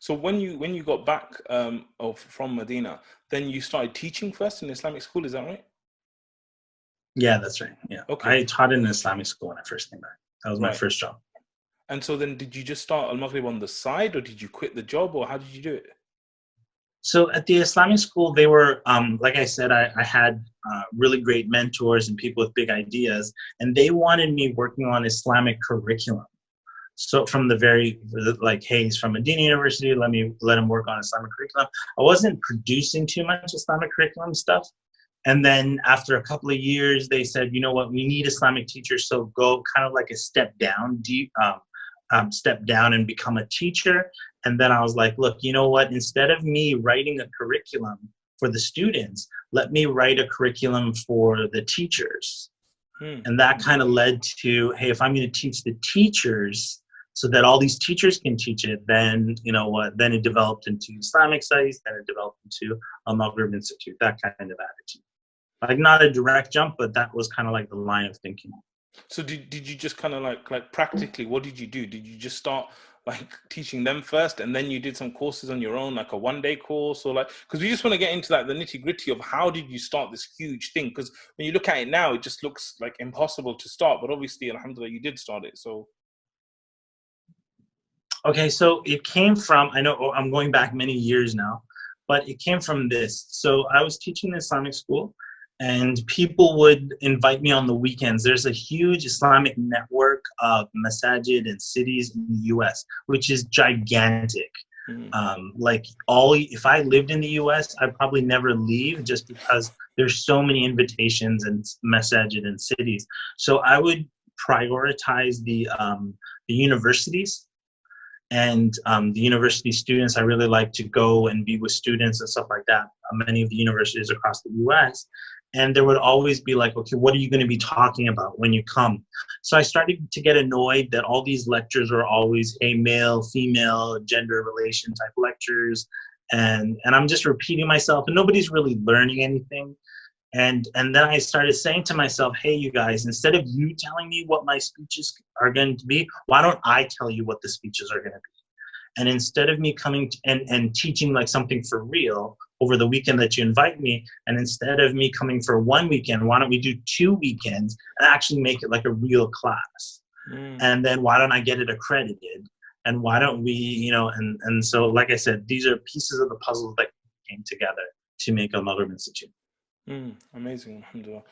So when you got back from Medina, then you started teaching first in Islamic school, is that right? Yeah, that's right. Yeah, Okay, I taught in an Islamic school when I first came back. That was my right. first job. And so then did you just start Al-Maghrib on the side, or did you quit the job, or how did you do it? So at the Islamic school, they were, like I said, I had really great mentors and people with big ideas, and they wanted me working on Islamic curriculum. So from the very, like, hey, he's from Medina University, let him work on Islamic curriculum. I wasn't producing too much Islamic curriculum stuff. And then after a couple of years, they said, you know what, we need Islamic teachers, so go kind of like a step down, step down and become a teacher. And then I was like, look, you know what, instead of me writing a curriculum for the students, let me write a curriculum for the teachers. Hmm. And that kind of led to, hey, if I'm going to teach the teachers so that all these teachers can teach it, then, you know what, then it developed into Islamic studies, then it developed into AlMaghrib Institute, that kind of attitude. Like, not a direct jump, but that was kind of like the line of thinking. So did you just kind of like practically, what did you do? Did you just start like teaching them first, and then you did some courses on your own, like a 1 day course, or like, because we just want to get into like the nitty gritty of how did you start this huge thing? Because when you look at it now, it just looks like impossible to start, but obviously, alhamdulillah, you did start it. So Okay, so it came from, I know I'm going back many years now, but it came from this. So I was teaching in Islamic school, and people would invite me on the weekends. There's a huge Islamic network of masajid and cities in the US, which is gigantic. mm, Like, if I lived in the US, I'd probably never leave, just because there's so many invitations and masajid and cities. So I would prioritize the universities, and the university students. I really like to go and be with students and stuff like that, many of the universities across the US. And there would always be like, okay, what are you going to be talking about when you come? So I started to get annoyed that all these lectures were always, hey, male, female, gender relation type lectures. And I'm just repeating myself, and nobody's really learning anything. And then I started saying to myself, hey, you guys, instead of you telling me what my speeches are going to be, why don't I tell you what the speeches are going to be? And instead of me coming and teaching like something for real over the weekend that you invite me, and instead of me coming for 1 weekend, why don't we do 2 weekends and actually make it like a real class? mm. And then why don't I get it accredited? And why don't we, and so, like I said, these are pieces of the puzzle that came together to make AlMaghrib Institute. Amazing, alhamdulillah.